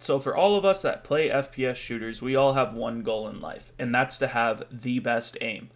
So for all of us that play FPS shooters, we all have one goal in life, and that's to have the best aim.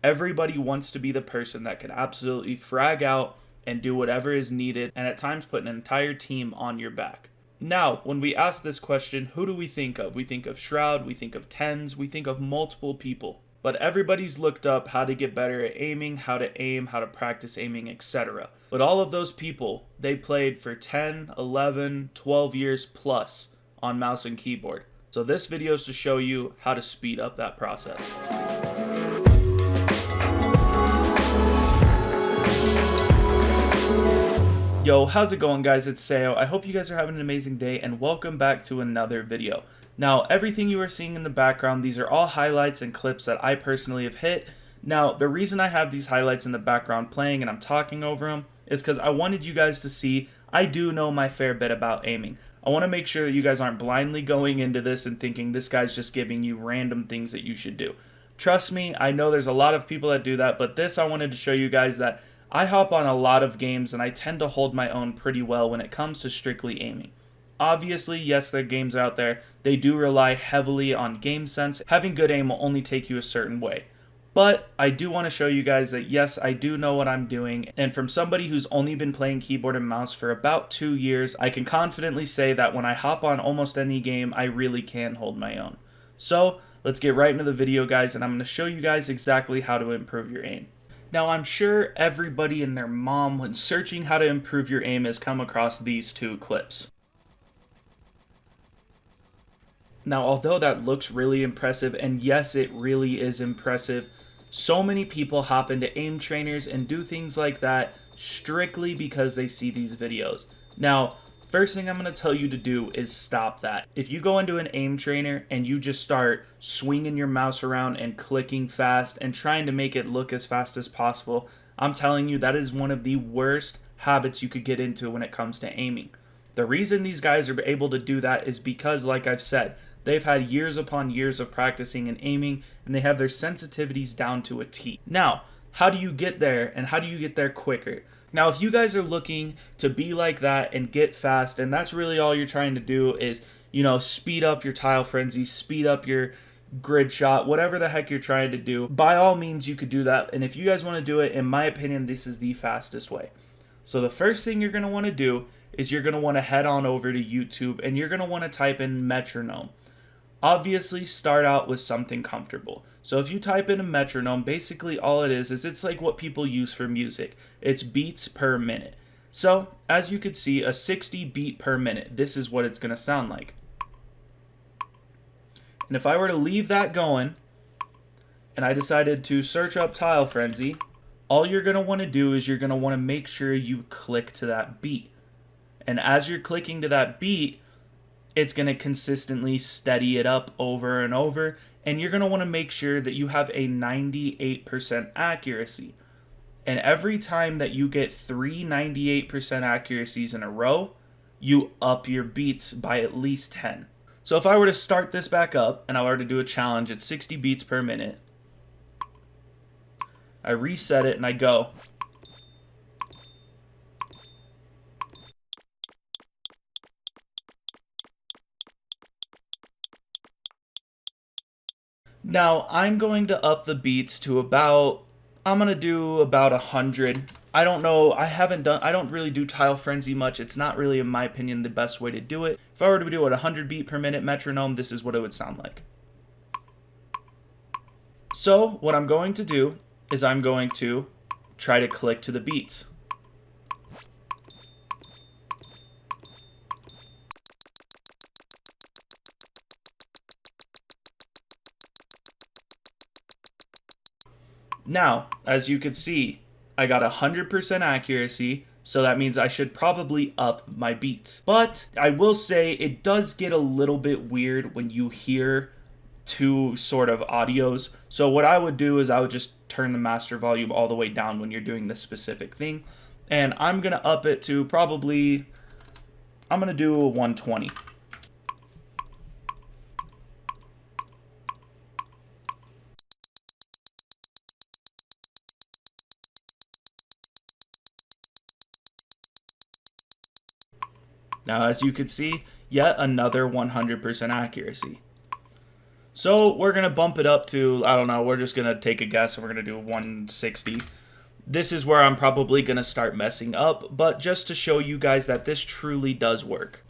Everybody wants to be the person that can absolutely frag out and do whatever is needed, and at times put an entire team on your back. Now, when we ask this question, who do we think of? We think of Shroud, we think of Tens, we think of multiple people. But everybody's looked up how to get better at aiming, how to aim, how to practice aiming, etc. But all of those people, they played for 10, 11, 12 years plus on mouse and keyboard. So this video is to show you how to speed up that process. Yo, how's it going, guys? It's Saio. I hope you guys are having an amazing day, and welcome back to another video. Now, everything you are seeing in the background, these are all highlights and clips that I personally have hit. Now, the reason I have these highlights in the background playing and I'm talking over them is because I wanted you guys to see I do know my fair bit about aiming. I want to make sure that you guys aren't blindly going into this and thinking this guy's just giving you random things that you should do. Trust me, I know there's a lot of people that do that, but this I wanted to show you guys that I hop on a lot of games and I tend to hold my own pretty well when it comes to strictly aiming. Obviously, yes, there are games out there, they do rely heavily on game sense. Having good aim will only take you a certain way. But I do want to show you guys that yes, I do know what I'm doing, and from somebody who's only been playing keyboard and mouse for about 2 years, I can confidently say that when I hop on almost any game, I really can hold my own. So, let's get right into the video, guys, and I'm going to show you guys exactly how to improve your aim. Now, I'm sure everybody and their mom, when searching how to improve your aim, has come across these two clips. Now, although that looks really impressive, and yes, it really is impressive, so many people hop into aim trainers and do things like that strictly because they see these videos. Now, first thing I'm going to tell you to do is stop that. If you go into an aim trainer and you just start swinging your mouse around and clicking fast and trying to make it look as fast as possible, I'm telling you that is one of the worst habits you could get into when it comes to aiming. The reason these guys are able to do that is because, like I've said, they've had years upon years of practicing and aiming, and they have their sensitivities down to a T. Now, how do you get there, and how do you get there quicker? Now, if you guys are looking to be like that and get fast, and that's really all you're trying to do is, speed up your tile frenzy, speed up your grid shot, whatever the heck you're trying to do, by all means you could do that. And if you guys want to do it, in my opinion, this is the fastest way. So the first thing you're going to want to do is you're going to want to head on over to YouTube, and you're going to want to type in metronome. Obviously, start out with something comfortable. So if you type in a metronome, basically all it is it's like what people use for music. It's beats per minute. So, as you could see, a 60 beat per minute, this is what it's going to sound like. And if I were to leave that going, and I decided to search up Tile Frenzy, all you're going to want to do is you're going to want to make sure you click to that beat. And as you're clicking to that beat, it's going to consistently steady it up over and over, and you're going to want to make sure that you have a 98% accuracy. And every time that you get 3 98% accuracies in a row, you up your beats by at least 10. So if I were to start this back up, and I were to do a challenge at 60 beats per minute, I reset it and I go. Now, I'm going to up the beats to I'm going to do about 100. I don't know, I don't really do Tile Frenzy much. It's not really, in my opinion, the best way to do it. If I were to do a 100 beat per minute metronome, this is what it would sound like. So, what I'm going to do is I'm going to try to click to the beats. Now, as you could see, I got 100% accuracy, so that means I should probably up my beats. But I will say it does get a little bit weird when you hear two sort of audios. So what I would do is I would just turn the master volume all the way down when you're doing this specific thing. And I'm going to up it to probably, I'm going to do a 120. Now, as you could see, yet another 100% accuracy. So we're going to bump it up to, I don't know, we're just going to take a guess and we're going to do 160. This is where I'm probably going to start messing up, but just to show you guys that this truly does work.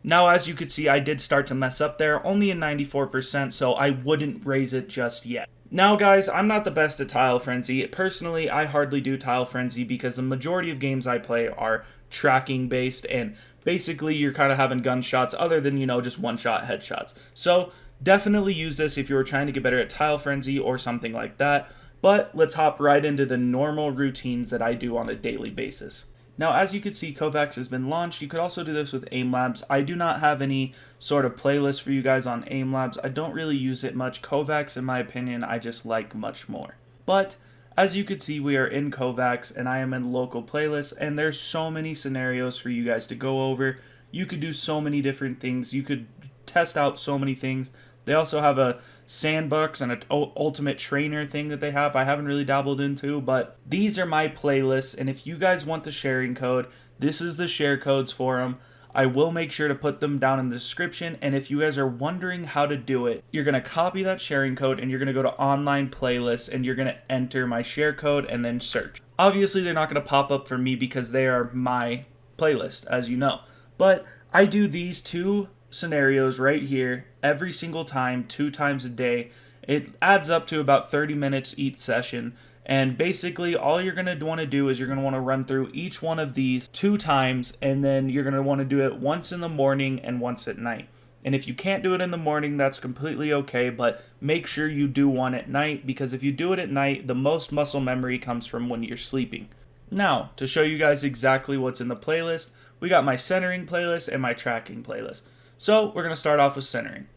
Now, as you could see, I did start to mess up there, only in 94%, so I wouldn't raise it just yet. Now, guys, I'm not the best at Tile Frenzy. Personally, I hardly do Tile Frenzy because the majority of games I play are tracking based, and basically you're kind of having gunshots other than, just one-shot headshots. So, definitely use this if you were trying to get better at Tile Frenzy or something like that. But let's hop right into the normal routines that I do on a daily basis. Now, as you can see, KovaaKs has been launched. You could also do this with Aim Labs. I do not have any sort of playlist for you guys on Aim Labs. I don't really use it much. KovaaKs, in my opinion, I just like much more. But as you can see, we are in KovaaKs, and I am in local playlists, and there's so many scenarios for you guys to go over. You could do so many different things. You could test out so many things. They also have a sandbox and an ultimate trainer thing that they have I haven't really dabbled into, but these are my playlists, and if you guys want the sharing code, this is the share codes for them. I will make sure to put them down in the description, and if you guys are wondering how to do it, you're going to copy that sharing code and you're going to go to online playlists and you're going to enter my share code and then search. Obviously, they're not going to pop up for me because they are my playlist, as you know, but I do these two scenarios right here every single time, 2 times a day. It adds up to about 30 minutes each session, and basically all you're going to want to do is you're going to want to run through each one of these 2 times, and then you're going to want to do it once in the morning and once at night. And if you can't do it in the morning, that's completely okay, but make sure you do one at night, because if you do it at night, the most muscle memory comes from when you're sleeping. Now, to show you guys exactly what's in the playlist, we got my centering playlist and my tracking playlist. So we're going to start off with centering.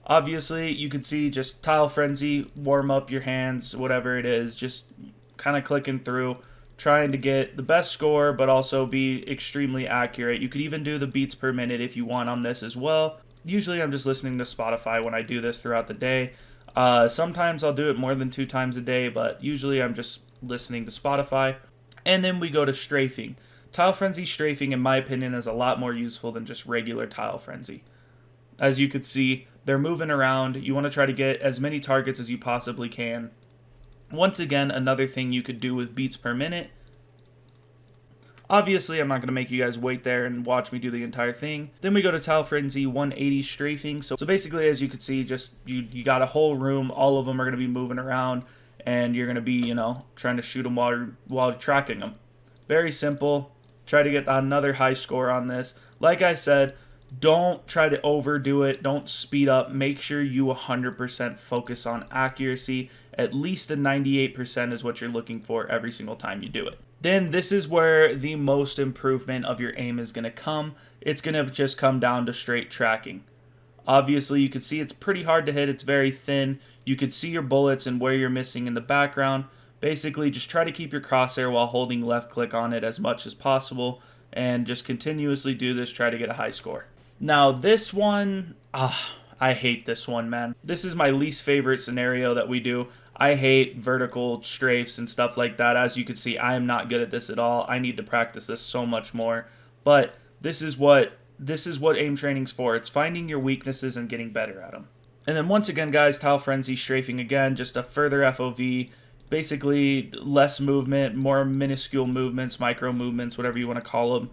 Obviously, you can see just Tile Frenzy, warm up your hands, whatever it is, just kind of clicking through, trying to get the best score, but also be extremely accurate. You could even do the beats per minute if you want on this as well. Usually I'm just listening to Spotify when I do this throughout the day. Sometimes I'll do it more than 2 times a day, but usually I'm just listening to Spotify. And then we go to strafing. Tile Frenzy strafing, in my opinion, is a lot more useful than just regular Tile Frenzy. As you can see, they're moving around. You want to try to get as many targets as you possibly can. Once again, another thing you could do with beats per minute. Obviously, I'm not going to make you guys wait there and watch me do the entire thing. Then we go to Tile Frenzy 180 strafing. So basically, as you can see, just you got a whole room. All of them are going to be moving around, and you're going to be, trying to shoot them while tracking them. Very simple. Try to get another high score on this. Like I said, don't try to overdo it. Don't speed up. Make sure you 100% focus on accuracy. At least a 98% is what you're looking for every single time you do it. Then this is where the most improvement of your aim is going to come. It's going to just come down to straight tracking. Obviously, you can see it's pretty hard to hit. It's very thin. You could see your bullets and where you're missing in the background. Basically, just try to keep your crosshair while holding left click on it as much as possible, and just continuously do this, try to get a high score. Now this one, I hate this one, man. This is my least favorite scenario that we do. I hate vertical strafes and stuff like that. As you can see, I am not good at this at all. I need to practice this so much more, but this is what aim training's for. It's finding your weaknesses and getting better at them. And then once again, guys, Tile Frenzy strafing again, just a further FOV. Basically, less movement, more minuscule movements, micro movements, whatever you want to call them.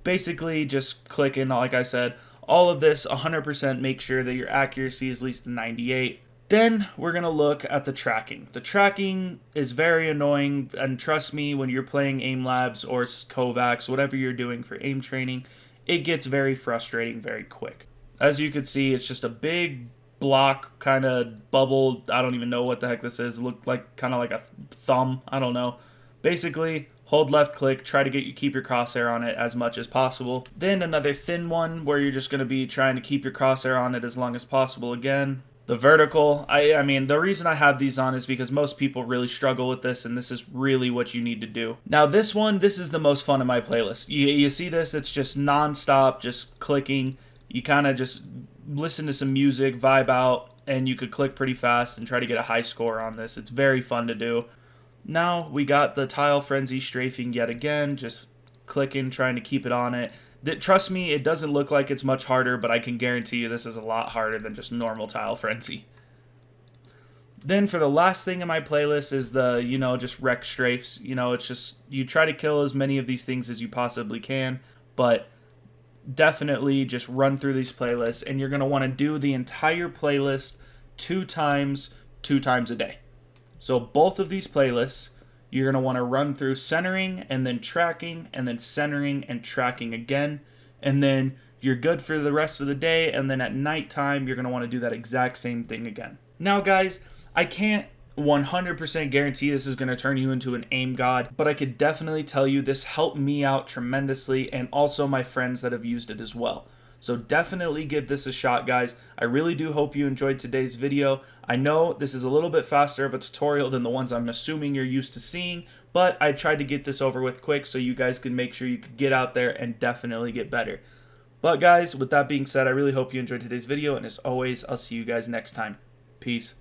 Basically, just clicking, like I said. All of this, 100% make sure that your accuracy is at least 98. Then, we're going to look at the tracking. The tracking is very annoying, and trust me, when you're playing Aim Labs or KovaaKs, whatever you're doing for aim training, it gets very frustrating very quick. As you can see, it's just a big block kind of bubble. I don't even know what the heck this is. It looked like kind of like a thumb. I don't know. Basically, hold left click, try to keep your crosshair on it as much as possible. Then another thin one where you're just going to be trying to keep your crosshair on it as long as possible again. The vertical, I mean, the reason I have these on is because most people really struggle with this, and this is really what you need to do. Now this is the most fun in my playlist. You see this, it's just non-stop, just clicking. You kind of just listen to some music, vibe out, and you could click pretty fast and try to get a high score on this. It's very fun to do. Now we got the tile frenzy strafing yet again, just clicking, trying to keep it on it. Trust me, it doesn't look like it's much harder, but I can guarantee you this is a lot harder than just normal tile frenzy. Then for the last thing in my playlist is the, just wreck strafes. It's just, you try to kill as many of these things as you possibly can, but definitely just run through these playlists, and you're going to want to do the entire playlist two times a day. So both of these playlists, you're going to want to run through centering and then tracking and then centering and tracking again. And then you're good for the rest of the day. And then at nighttime, you're going to want to do that exact same thing again. Now, guys, I can't 100% guarantee this is going to turn you into an aim god, but I could definitely tell you this helped me out tremendously, and also my friends that have used it as well. So definitely give this a shot, guys. I really do hope you enjoyed today's video. I know this is a little bit faster of a tutorial than the ones I'm assuming you're used to seeing, but I tried to get this over with quick so you guys can make sure you can get out there and definitely get better. But guys, with that being said, I really hope you enjoyed today's video, and as always, I'll see you guys next time. Peace.